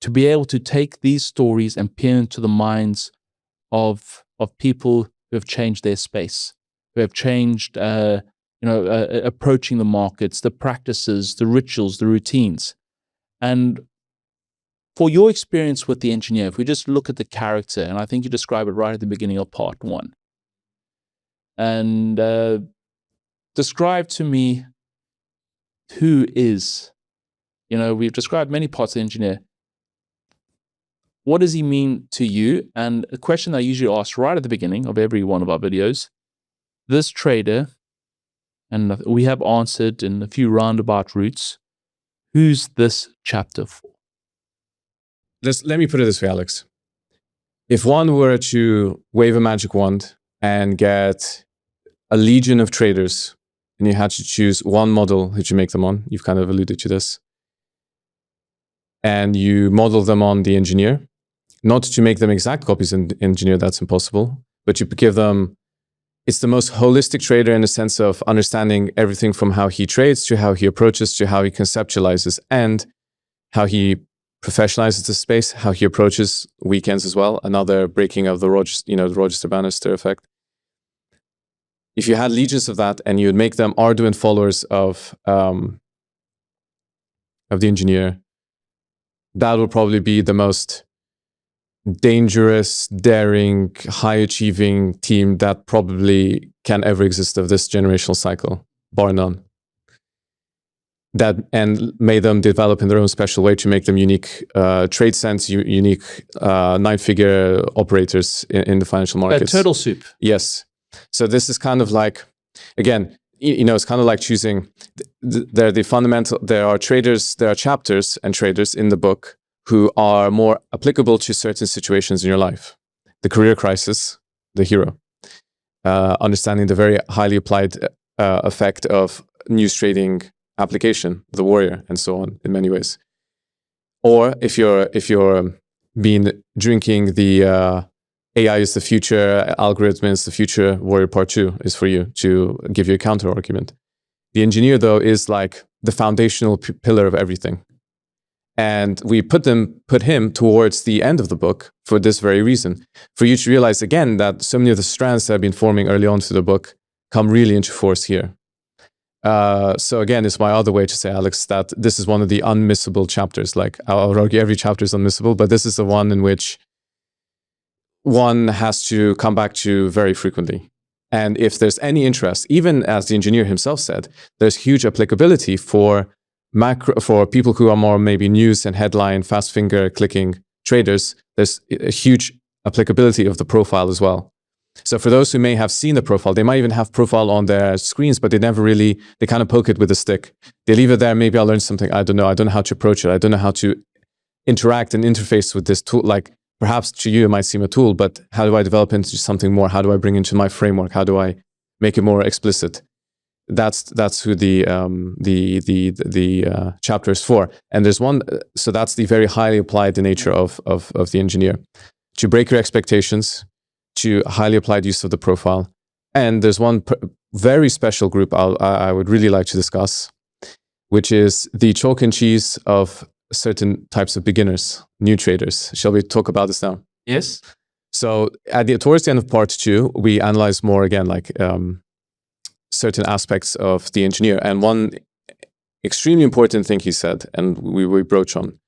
to be able to take these stories and peer into the minds of people who have changed their space, who have changed, approaching the markets, the practices, the rituals, the routines. And for your experience with the engineer, if we just look at the character, and I think you describe it right at the beginning of part 1, and describe to me who is, we've described many parts of the engineer. What does he mean to you? And a question I usually ask right at the beginning of every one of our videos, this trader, and we have answered in a few roundabout routes, who's this chapter for? Let me put it this way, Alex. If one were to wave a magic wand and get a legion of traders, and you had to choose one model that you make them on, you've kind of alluded to this, and you model them on the engineer, not to make them exact copies of the engineer, that's impossible, but you give them, it's the most holistic trader in the sense of understanding everything from how he trades to how he approaches to how he conceptualizes and how he professionalizes the space, how he approaches weekends as well. Another breaking of the Rochester Bannister effect. If you had legions of that and you would make them ardent followers of the engineer, that would probably be the most dangerous, daring, high-achieving team that probably can ever exist of this generational cycle, bar none. And made them develop in their own special way to make them unique trade sense, unique 9-figure operators in the financial markets. Turtle soup. Yes. So this is kind of like, again, it's kind of like choosing, there are traders, there are chapters and traders in the book who are more applicable to certain situations in your life. The career crisis, the hero. Understanding the very highly applied effect of news trading application, the warrior, and so on in many ways. Or if you're been drinking the AI is the future, algorithm is the future, warrior part 2 is for you to give you a counter argument. The engineer, though, is like the foundational pillar of everything. And we put him towards the end of the book for this very reason. For you to realize again that so many of the strands that have been forming early on to the book come really into force here. So again, it's my other way to say, Alex, that this is one of the unmissable chapters. Like I would argue every chapter is unmissable, but this is the one in which one has to come back to very frequently. And if there's any interest, even as the engineer himself said, there's huge applicability for people who are more maybe news and headline, fast finger clicking traders. There's a huge applicability of the profile as well. So for those who may have seen the profile, they might even have profile on their screens, but they kind of poke it with a stick. They leave it there. Maybe I'll learn something. I don't know how to approach it. I don't know how to interact and interface with this tool. Like perhaps to you, it might seem a tool, but how do I develop into something more? How do I bring into my framework? How do I make it more explicit? That's who the chapter is for. And there's one, so that's the very highly applied nature of the engineer. To break your expectations, to highly applied use of the profile. And there's one very special group I would really like to discuss, which is the chalk and cheese of certain types of beginners, new traders. Shall we talk about this now? Yes. So towards the end of part 2, we analyze more again, like certain aspects of the engineer. And one extremely important thing he said, and we broach on,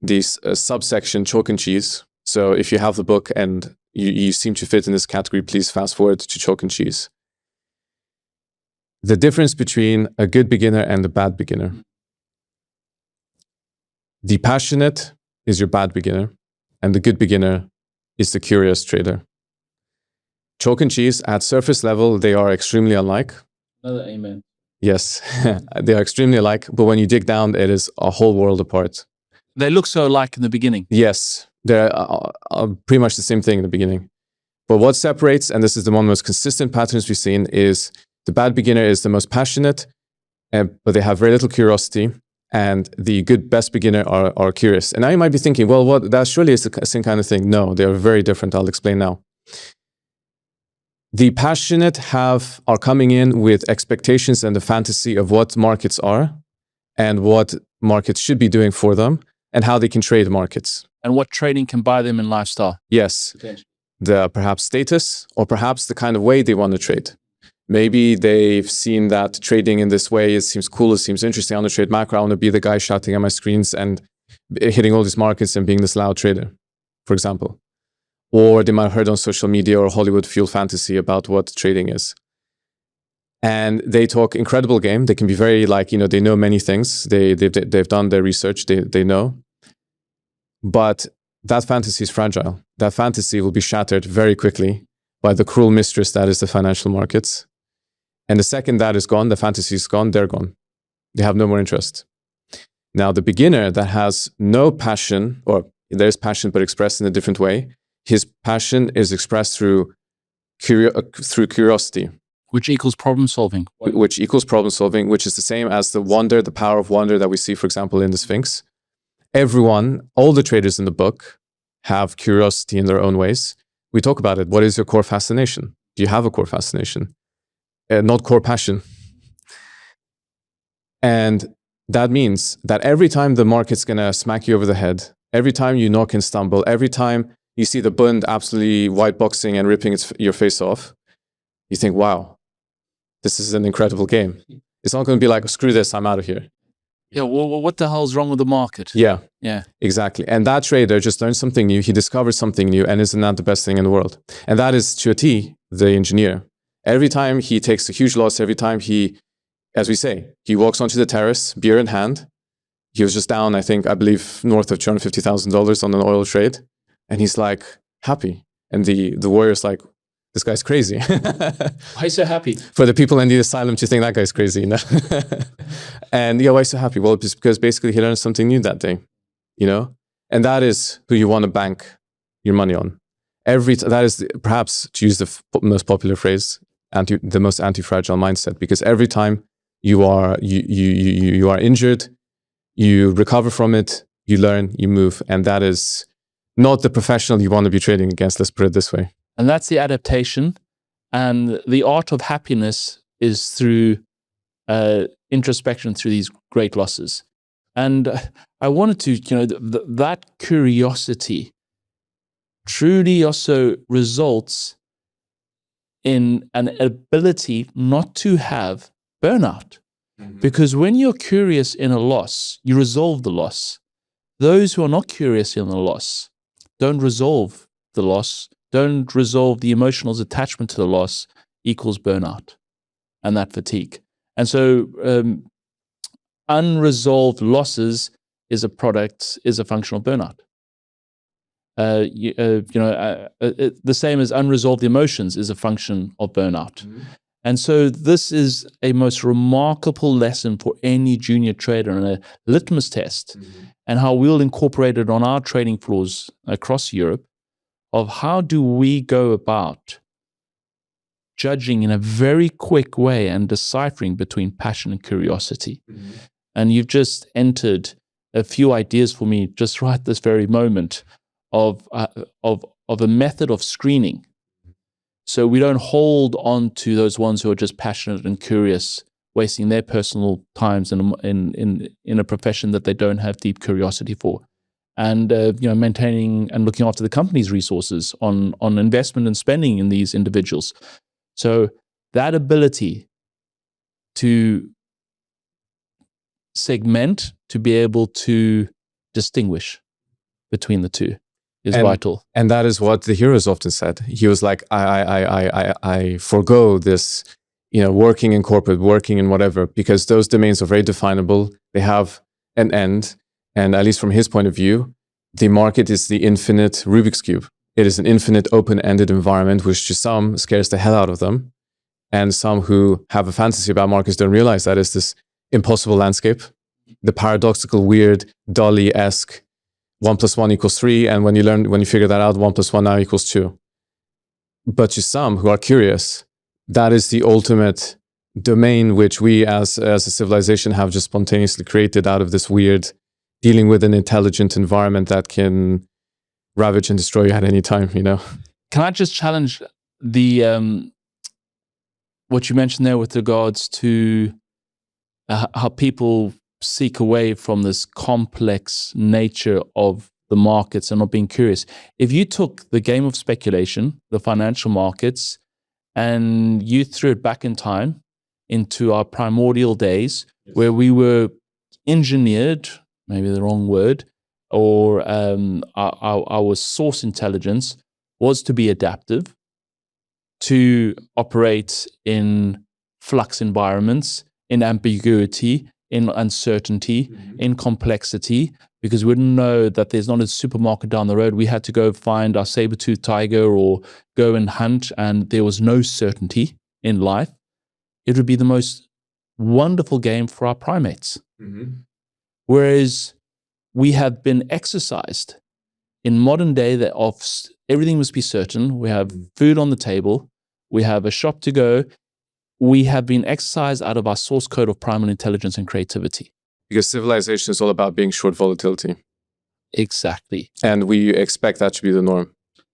this subsection chalk and cheese. So if you have the book and you seem to fit in this category, please fast forward to chalk and cheese. The difference between a good beginner and a bad beginner. The passionate is your bad beginner, and the good beginner is the curious trader. Chalk and cheese, at surface level, they are extremely alike. Another amen. Yes, they are extremely alike, but when you dig down, it is a whole world apart. They look so alike in the beginning. Yes, they're pretty much the same thing in the beginning. But what separates, and this is the one of the most consistent patterns we've seen, is the bad beginner is the most passionate, but they have very little curiosity. And the best beginner are curious. And now you might be thinking, well, that surely is the same kind of thing. No, they are very different. I'll explain now. The passionate are coming in with expectations and the fantasy of what markets are and what markets should be doing for them and how they can trade markets. And what trading can buy them in lifestyle. Yes. The perhaps status or perhaps the kind of way they want to trade. Maybe they've seen that trading in this way, it seems cool, it seems interesting. I want to trade macro. I want to be the guy shouting at my screens and hitting all these markets and being this loud trader, for example. Or they might have heard on social media or Hollywood fuel fantasy about what trading is. And they talk incredible game. They can be very they know many things. They've done their research. They know. But that fantasy is fragile. That fantasy will be shattered very quickly by the cruel mistress that is the financial markets. And the second that is gone, the fantasy is gone, they're gone. They have no more interest. Now, the beginner that has no passion, or there's passion but expressed in a different way, his passion is expressed through curiosity. Which equals problem solving. Which equals problem solving, which is the same as the wonder, the power of wonder that we see, for example, in the Sphinx. Everyone, all the traders in the book have curiosity in their own ways. We talk about it. What is your core fascination? Do you have a core fascination? Not core passion. And that means that every time the market's going to smack you over the head, every time you knock and stumble, every time you see the Bund absolutely white boxing and ripping your face off, you think, wow, this is an incredible game. It's not going to be like, screw this, I'm out of here. Yeah, well, what the hell's wrong with the market? Yeah, exactly. And that trader just learned something new. He discovered something new, and isn't that the best thing in the world? And that is, to a T, the engineer. Every time he takes a huge loss, every time he, as we say, he walks onto the terrace, beer in hand. He was just down, I believe, north of $250,000 on an oil trade. And he's like, happy. And the warrior's like, this guy's crazy. Why so happy? For the people in the asylum to think that guy's crazy. You know? And yeah, why so happy? Well, it's because basically he learned something new that day, you know? And that is who you want to bank your money on. That is perhaps, to use the most popular phrase, the most anti-fragile mindset, because every time you are injured, you recover from it, you learn, you move. And that is not the professional you want to be trading against, let's put it this way. And that's the adaptation. And the art of happiness is through introspection, through these great losses. And I wanted to, that curiosity truly also results in an ability not to have burnout. Mm-hmm. Because when you're curious in a loss, you resolve the loss. Those who are not curious in the loss don't resolve the loss, don't resolve the emotional attachment to the loss, equals burnout and that fatigue. And so unresolved losses is a function of burnout. The same as unresolved emotions is a function of burnout. Mm-hmm. And so this is a most remarkable lesson for any junior trader and a litmus test, mm-hmm. and how we'll incorporate it on our trading floors across Europe, of how do we go about judging in a very quick way and deciphering between passion and curiosity. Mm-hmm. And you've just entered a few ideas for me just right this very moment of a method of screening. So we don't hold on to those ones who are just passionate and curious, wasting their personal times in a profession that they don't have deep curiosity for. And maintaining and looking after the company's resources on investment and spending in these individuals. So that ability to segment, to be able to distinguish between the two is vital. And that is what the heroes often said. He was like, I forgo this, working in corporate, working in whatever, because those domains are very definable. They have an end. And at least from his point of view, the market is the infinite Rubik's Cube. It is an infinite open-ended environment, which to some scares the hell out of them. And some who have a fantasy about markets don't realize that it's this impossible landscape, the paradoxical, weird, Dolly-esque 1 + 1 = 3. And when you figure that out, 1 + 1 now equals 2. But to some who are curious, that is the ultimate domain which we as a civilization have just spontaneously created out of this weird dealing with an intelligent environment that can ravage and destroy you at any time, Can I just challenge the what you mentioned there with regards to how people seek away from this complex nature of the markets and not being curious. If you took the game of speculation, the financial markets, and you threw it back in time into our primordial days, yes, where we were engineered, maybe the wrong word, or our source intelligence was to be adaptive, to operate in flux environments, in ambiguity, in uncertainty, in complexity, because we didn't know that there's not a supermarket down the road. We had to go find our saber-toothed tiger or go and hunt, and there was no certainty in life. It would be the most wonderful game for our primates. Whereas we have been exercised in modern day that everything must be certain. We have food on the table. We have a shop to go. We have been exercised out of our source code of primal intelligence and creativity. Because civilization is all about being short volatility. Exactly. And we expect that to be the norm.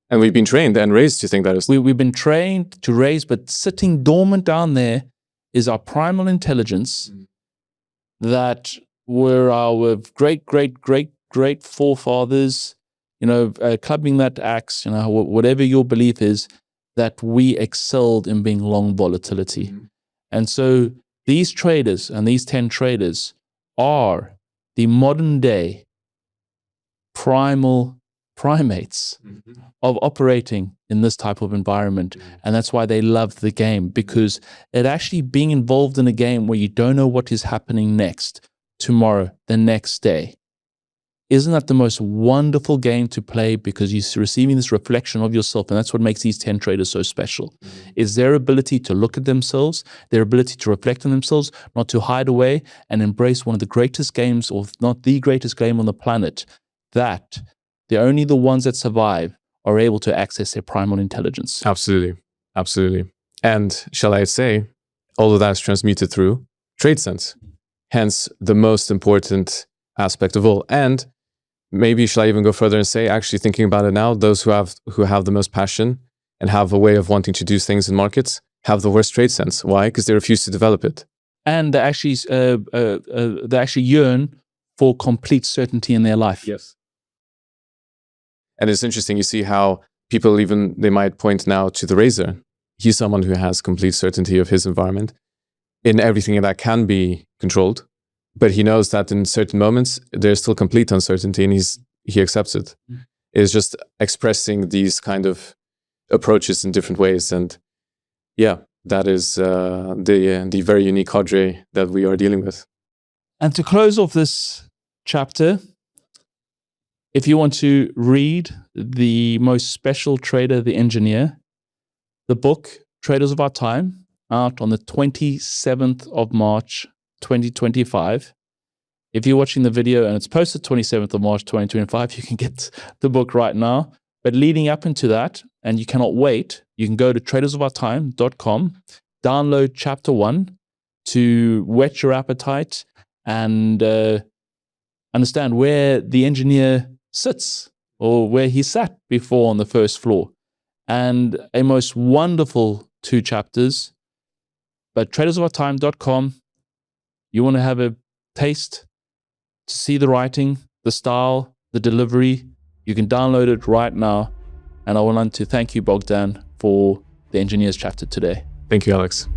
And we've been trained and raised to think that is. We've been trained to raise, but sitting dormant down there is our primal intelligence that were our great, great, great, great forefathers, clubbing that axe, whatever your belief is, that we excelled in being long volatility. And so these traders and these 10 traders are the modern day primal primates of operating in this type of environment. And that's why they love the game, because it actually being involved in a game where you don't know what is happening next, tomorrow, the next day. Isn't that the most wonderful game to play, because you're receiving this reflection of yourself, and that's what makes these 10 traders so special, is their ability to look at themselves, their ability to reflect on themselves, not to hide away and embrace one of the greatest games, or not the greatest game on the planet, that only the ones that survive are able to access their primal intelligence. Absolutely. Absolutely. And shall I say, all of that is transmuted through trade sense, hence the most important aspect of all. And maybe shall I even go further and say, actually thinking about it now, those who have the most passion and have a way of wanting to do things in markets have the worst trade sense. Why? Because they refuse to develop it. And they actually yearn for complete certainty in their life. Yes. And it's interesting, you see how people they might point now to the razor. He's someone who has complete certainty of his environment in everything that can be controlled. But he knows that in certain moments, there's still complete uncertainty, and he accepts it. It's just expressing these kind of approaches in different ways. And yeah, that is the very unique cadre that we are dealing with. And to close off this chapter, if you want to read the most special trader, the engineer, the book, Traders of Our Time, out on the 27th of March, 2025. If you're watching the video and it's posted 27th of March 2025, you can get the book right now. But leading up into that, and you cannot wait, you can go to tradersofourtime.com, download chapter 1 to whet your appetite and understand where the engineer sits, or where he sat before on the first floor. And a most wonderful 2 chapters. But tradersofourtime.com, you want to have a taste, to see the writing, the style, the delivery, you can download it right now. And I want to thank you, Bogdan, for the engineer's chapter today. Thank you, Alex.